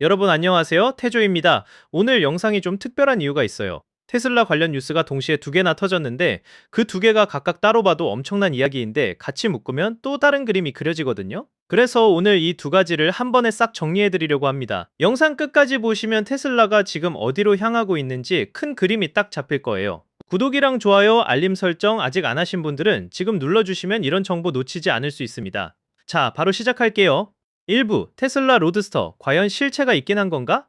여러분 안녕하세요. 태조입니다. 오늘 영상이 좀 특별한 이유가 있어요. 테슬라 관련 뉴스가 동시에 두 개나 터졌는데 그 두 개가 각각 따로 봐도 엄청난 이야기인데 같이 묶으면 또 다른 그림이 그려지거든요. 그래서 오늘 이 두 가지를 한 번에 싹 정리해 드리려고 합니다. 영상 끝까지 보시면 테슬라가 지금 어디로 향하고 있는지 큰 그림이 딱 잡힐 거예요. 구독이랑 좋아요, 알림 설정 아직 안 하신 분들은 지금 눌러주시면 이런 정보 놓치지 않을 수 있습니다. 자, 바로 시작할게요. 1부 테슬라 로드스터 과연 실체가 있긴 한 건가?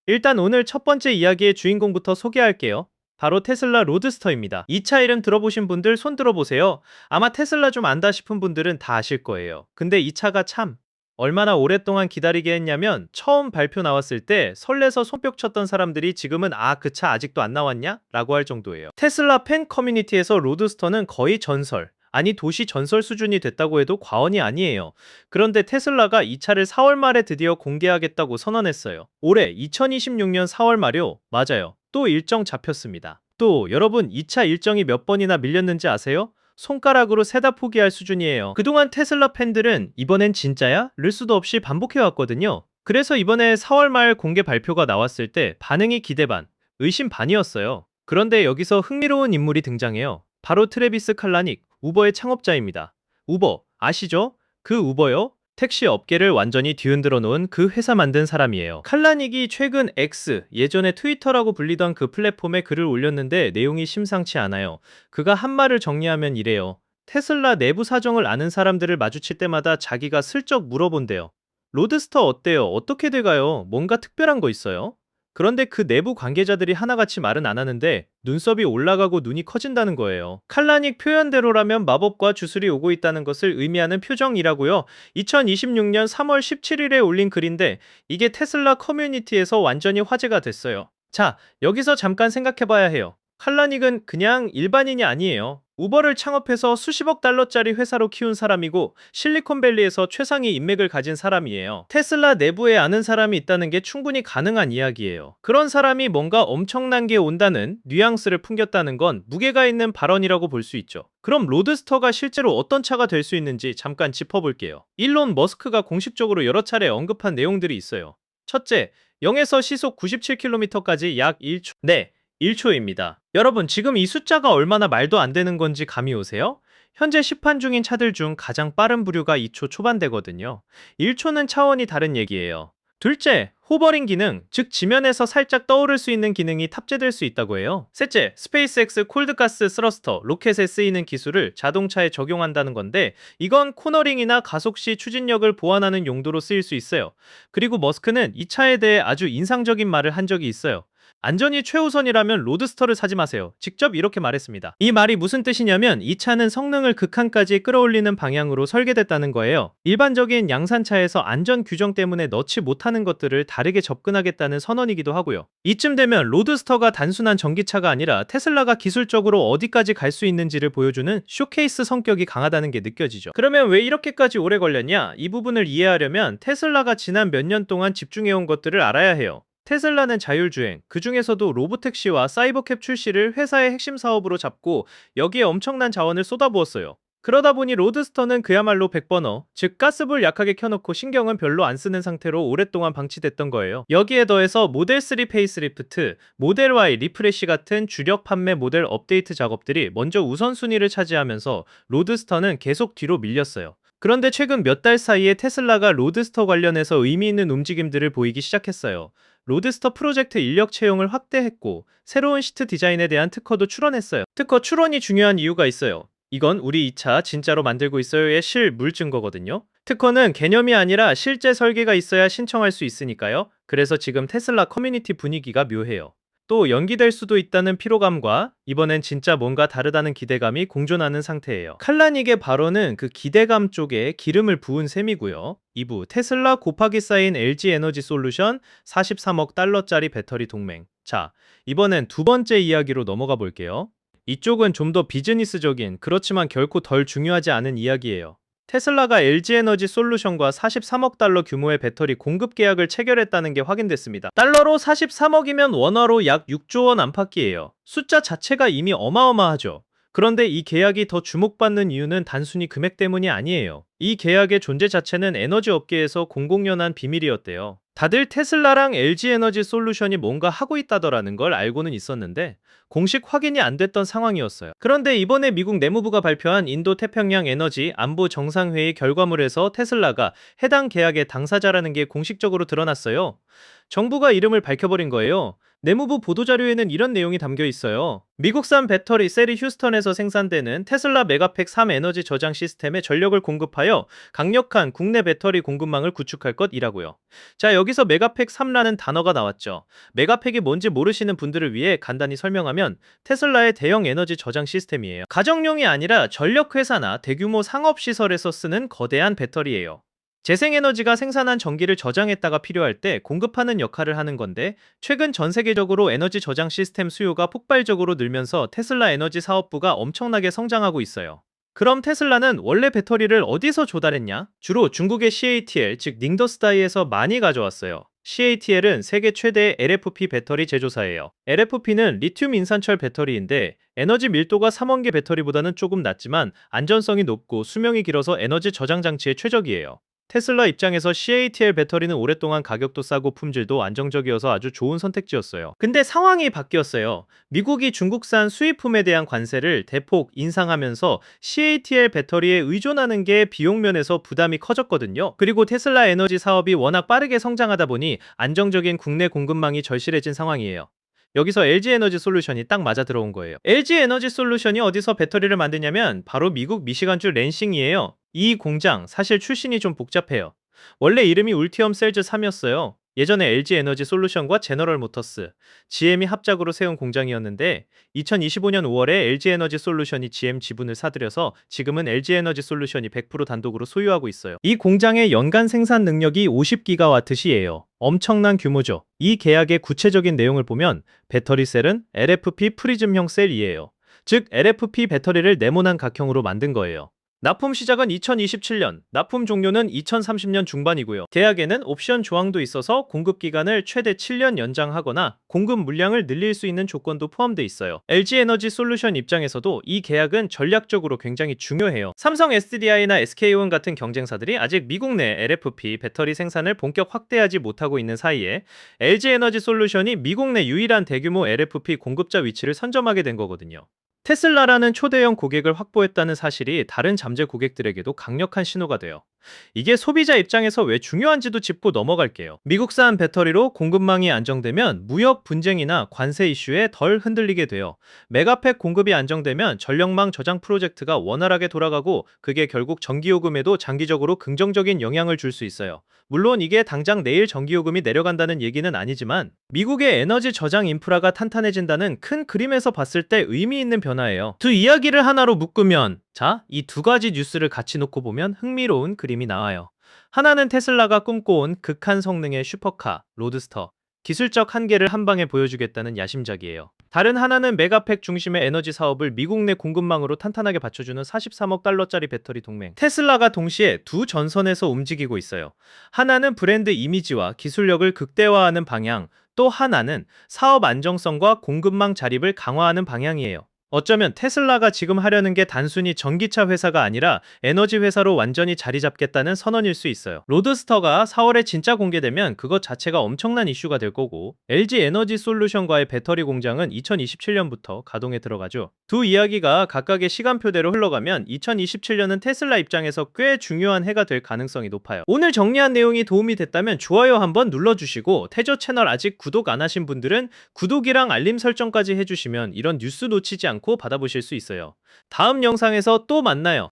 일단 오늘 첫 번째 이야기의 주인공부터 소개할게요. 바로 테슬라 로드스터입니다. 이 차 이름 들어보신 분들 손 들어보세요. 아마 테슬라 좀 안다 싶은 분들은 다 아실 거예요. 근데 이 차가 참 얼마나 오랫동안 기다리게 했냐면 처음 발표 나왔을 때 설레서 손뼉 쳤던 사람들이 지금은 그 차 아직도 안 나왔냐? 라고 할 정도예요. 테슬라 팬 커뮤니티에서 로드스터는 거의 전설, 아니 도시 전설 수준이 됐다고 해도 과언이 아니에요. 그런데 테슬라가 이 차를 4월 말에 드디어 공개하겠다고 선언했어요. 올해 2026년 4월 말요. 맞아요. 또 일정 잡혔습니다. 또 여러분 이 차 일정이 몇 번이나 밀렸는지 아세요? 손가락으로 세다 포기할 수준이에요. 그동안 테슬라 팬들은 이번엔 진짜야? 를 수도 없이 반복해왔거든요. 그래서 이번에 4월 말 공개 발표가 나왔을 때 반응이 기대 반, 의심 반이었어요. 그런데 여기서 흥미로운 인물이 등장해요. 바로 트래비스 칼라닉, 우버의 창업자입니다. 우버, 아시죠? 그 우버요? 택시 업계를 완전히 뒤흔들어 놓은 그 회사 만든 사람이에요. 칼라닉이 최근 X, 예전에 트위터라고 불리던 그 플랫폼에 글을 올렸는데 내용이 심상치 않아요. 그가 한 말을 정리하면 이래요. 테슬라 내부 사정을 아는 사람들을 마주칠 때마다 자기가 슬쩍 물어본대요. 로드스터 어때요? 어떻게 돼가요? 뭔가 특별한 거 있어요? 그런데 그 내부 관계자들이 하나같이 말은 안 하는데 눈썹이 올라가고 눈이 커진다는 거예요. 칼라닉 표현대로라면 마법과 주술이 오고 있다는 것을 의미하는 표정이라고요. 2026년 3월 17일에 올린 글인데 이게 테슬라 커뮤니티에서 완전히 화제가 됐어요. 자, 여기서 잠깐 생각해봐야 해요. 칼라닉은 그냥 일반인이 아니에요. 우버를 창업해서 수십억 달러짜리 회사로 키운 사람이고 실리콘밸리에서 최상위 인맥을 가진 사람이에요. 테슬라 내부에 아는 사람이 있다는 게 충분히 가능한 이야기예요. 그런 사람이 뭔가 엄청난 게 온다는 뉘앙스를 풍겼다는 건 무게가 있는 발언이라고 볼 수 있죠. 그럼 로드스터가 실제로 어떤 차가 될 수 있는지 잠깐 짚어볼게요. 일론 머스크가 공식적으로 여러 차례 언급한 내용들이 있어요. 첫째, 0에서 시속 97km까지 약 1초. 네, 1초입니다. 여러분, 지금 이 숫자가 얼마나 말도 안 되는 건지 감이 오세요? 현재 시판 중인 차들 중 가장 빠른 부류가 2초 초반대거든요. 1초는 차원이 다른 얘기예요. 둘째, 호버링 기능, 즉 지면에서 살짝 떠오를 수 있는 기능이 탑재될 수 있다고 해요. 셋째, 스페이스X 콜드가스 스러스터, 로켓에 쓰이는 기술을 자동차에 적용한다는 건데 이건 코너링이나 가속 시 추진력을 보완하는 용도로 쓰일 수 있어요. 그리고 머스크는 이 차에 대해 아주 인상적인 말을 한 적이 있어요. 안전이 최우선이라면 로드스터를 사지 마세요. 직접 이렇게 말했습니다. 이 말이 무슨 뜻이냐면 이 차는 성능을 극한까지 끌어올리는 방향으로 설계됐다는 거예요. 일반적인 양산차에서 안전 규정 때문에 넣지 못하는 것들을 다르게 접근하겠다는 선언이기도 하고요. 이쯤 되면 로드스터가 단순한 전기차가 아니라 테슬라가 기술적으로 어디까지 갈 수 있는지를 보여주는 쇼케이스 성격이 강하다는 게 느껴지죠. 그러면 왜 이렇게까지 오래 걸렸냐? 이 부분을 이해하려면 테슬라가 지난 몇 년 동안 집중해온 것들을 알아야 해요. 테슬라는 자율주행, 그 중에서도 로보택시와 사이버캡 출시를 회사의 핵심 사업으로 잡고 여기에 엄청난 자원을 쏟아부었어요. 그러다 보니 로드스터는 그야말로 100버너, 즉 가스불 약하게 켜놓고 신경은 별로 안 쓰는 상태로 오랫동안 방치됐던 거예요. 여기에 더해서 모델 3 페이스리프트, 모델 Y 리프레시 같은 주력 판매 모델 업데이트 작업들이 먼저 우선순위를 차지하면서 로드스터는 계속 뒤로 밀렸어요. 그런데 최근 몇 달 사이에 테슬라가 로드스터 관련해서 의미 있는 움직임들을 보이기 시작했어요. 로드스터 프로젝트 인력 채용을 확대했고 새로운 시트 디자인에 대한 특허도 출원했어요. 특허 출원이 중요한 이유가 있어요. 이건 우리 이 차 진짜로 만들고 있어요의 실물 증거거든요. 특허는 개념이 아니라 실제 설계가 있어야 신청할 수 있으니까요. 그래서 지금 테슬라 커뮤니티 분위기가 묘해요. 또 연기될 수도 있다는 피로감과 이번엔 진짜 뭔가 다르다는 기대감이 공존하는 상태예요. 칼라닉의 발언은 그 기대감 쪽에 기름을 부은 셈이고요. 2부 테슬라 곱하기 쌓인 LG 에너지 솔루션 43억 달러짜리 배터리 동맹. 자, 이번엔 두 번째 이야기로 넘어가 볼게요. 이쪽은 좀 더 비즈니스적인, 그렇지만 결코 덜 중요하지 않은 이야기예요. 테슬라가 LG에너지 솔루션과 43억 달러 규모의 배터리 공급 계약을 체결했다는 게 확인됐습니다. 달러로 43억이면 원화로 약 6조 원 안팎이에요. 숫자 자체가 이미 어마어마하죠. 그런데 이 계약이 더 주목받는 이유는 단순히 금액 때문이 아니에요. 이 계약의 존재 자체는 에너지 업계에서 공공연한 비밀이었대요. 다들 테슬라랑 LG에너지 솔루션이 뭔가 하고 있다더라는 걸 알고는 있었는데 공식 확인이 안 됐던 상황이었어요. 그런데 이번에 미국 내무부가 발표한 인도 태평양 에너지 안보 정상회의 결과물에서 테슬라가 해당 계약의 당사자라는 게 공식적으로 드러났어요. 정부가 이름을 밝혀버린 거예요. 내무부 보도자료에는 이런 내용이 담겨 있어요. 미국산 배터리 셀이 휴스턴에서 생산되는 테슬라 메가팩 3 에너지 저장 시스템에 전력을 공급하여 강력한 국내 배터리 공급망을 구축할 것이라고요. 자, 여기서 메가팩 3라는 단어가 나왔죠. 메가팩이 뭔지 모르시는 분들을 위해 간단히 설명하면 테슬라의 대형 에너지 저장 시스템이에요. 가정용이 아니라 전력회사나 대규모 상업시설에서 쓰는 거대한 배터리예요. 재생에너지가 생산한 전기를 저장했다가 필요할 때 공급하는 역할을 하는 건데, 최근 전 세계적으로 에너지 저장 시스템 수요가 폭발적으로 늘면서 테슬라 에너지 사업부가 엄청나게 성장하고 있어요. 그럼 테슬라는 원래 배터리를 어디서 조달했냐? 주로 중국의 CATL, 즉 닝더스다이에서 많이 가져왔어요. CATL은 세계 최대의 LFP 배터리 제조사예요. LFP는 리튬 인산철 배터리인데 에너지 밀도가 3원계 배터리보다는 조금 낮지만 안전성이 높고 수명이 길어서 에너지 저장 장치에 최적이에요. 테슬라 입장에서 CATL 배터리는 오랫동안 가격도 싸고 품질도 안정적이어서 아주 좋은 선택지였어요. 근데 상황이 바뀌었어요. 미국이 중국산 수입품에 대한 관세를 대폭 인상하면서 CATL 배터리에 의존하는 게 비용 면에서 부담이 커졌거든요. 그리고 테슬라 에너지 사업이 워낙 빠르게 성장하다 보니 안정적인 국내 공급망이 절실해진 상황이에요. 여기서 LG에너지 솔루션이 딱 맞아 들어온 거예요. LG에너지 솔루션이 어디서 배터리를 만드냐면 바로 미국 미시간주 랜싱이에요. 이 공장 사실 출신이 좀 복잡해요. 원래 이름이 울티엄 셀즈 3이었어요. 예전에 LG에너지 솔루션과 제너럴 모터스, GM이 합작으로 세운 공장이었는데 2025년 5월에 LG에너지 솔루션이 GM 지분을 사들여서 지금은 LG에너지 솔루션이 100% 단독으로 소유하고 있어요. 이 공장의 연간 생산 능력이 50기가와트시예요. 엄청난 규모죠. 이 계약의 구체적인 내용을 보면 배터리 셀은 LFP 프리즘형 셀이에요. 즉 LFP 배터리를 네모난 각형으로 만든 거예요. 납품 시작은 2027년, 납품 종료는 2030년 중반이고요. 계약에는 옵션 조항도 있어서 공급 기간을 최대 7년 연장하거나 공급 물량을 늘릴 수 있는 조건도 포함되어 있어요. LG에너지 솔루션 입장에서도 이 계약은 전략적으로 굉장히 중요해요. 삼성 SDI나 SK온 같은 경쟁사들이 아직 미국 내 LFP 배터리 생산을 본격 확대하지 못하고 있는 사이에 LG에너지 솔루션이 미국 내 유일한 대규모 LFP 공급자 위치를 선점하게 된 거거든요. 테슬라라는 초대형 고객을 확보했다는 사실이 다른 잠재 고객들에게도 강력한 신호가 돼요. 이게 소비자 입장에서 왜 중요한지도 짚고 넘어갈게요. 미국산 배터리로 공급망이 안정되면 무역 분쟁이나 관세 이슈에 덜 흔들리게 돼요. 메가팩 공급이 안정되면 전력망 저장 프로젝트가 원활하게 돌아가고 그게 결국 전기요금에도 장기적으로 긍정적인 영향을 줄 수 있어요. 물론 이게 당장 내일 전기요금이 내려간다는 얘기는 아니지만 미국의 에너지 저장 인프라가 탄탄해진다는 큰 그림에서 봤을 때 의미 있는 변화예요. 두 이야기를 하나로 묶으면, 자, 이 두 가지 뉴스를 같이 놓고 보면 흥미로운 그림이 나와요. 하나는 테슬라가 꿈꿔온 극한 성능의 슈퍼카, 로드스터, 기술적 한계를 한 방에 보여주겠다는 야심작이에요. 다른 하나는 메가팩 중심의 에너지 사업을 미국 내 공급망으로 탄탄하게 받쳐주는 43억 달러짜리 배터리 동맹. 테슬라가 동시에 두 전선에서 움직이고 있어요. 하나는 브랜드 이미지와 기술력을 극대화하는 방향, 또 하나는 사업 안정성과 공급망 자립을 강화하는 방향이에요. 어쩌면 테슬라가 지금 하려는 게 단순히 전기차 회사가 아니라 에너지 회사로 완전히 자리 잡겠다는 선언일 수 있어요. 로드스터가 4월에 진짜 공개되면 그것 자체가 엄청난 이슈가 될 거고, LG 에너지 솔루션과의 배터리 공장은 2027년부터 가동에 들어가죠. 두 이야기가 각각의 시간표대로 흘러가면 2027년은 테슬라 입장에서 꽤 중요한 해가 될 가능성이 높아요. 오늘 정리한 내용이 도움이 됐다면 좋아요 한번 눌러주시고, 태조 채널 아직 구독 안 하신 분들은 구독이랑 알림 설정까지 해주시면 이런 뉴스 놓치지 않고 받아보실 수 있어요. 다음 영상에서 또 만나요.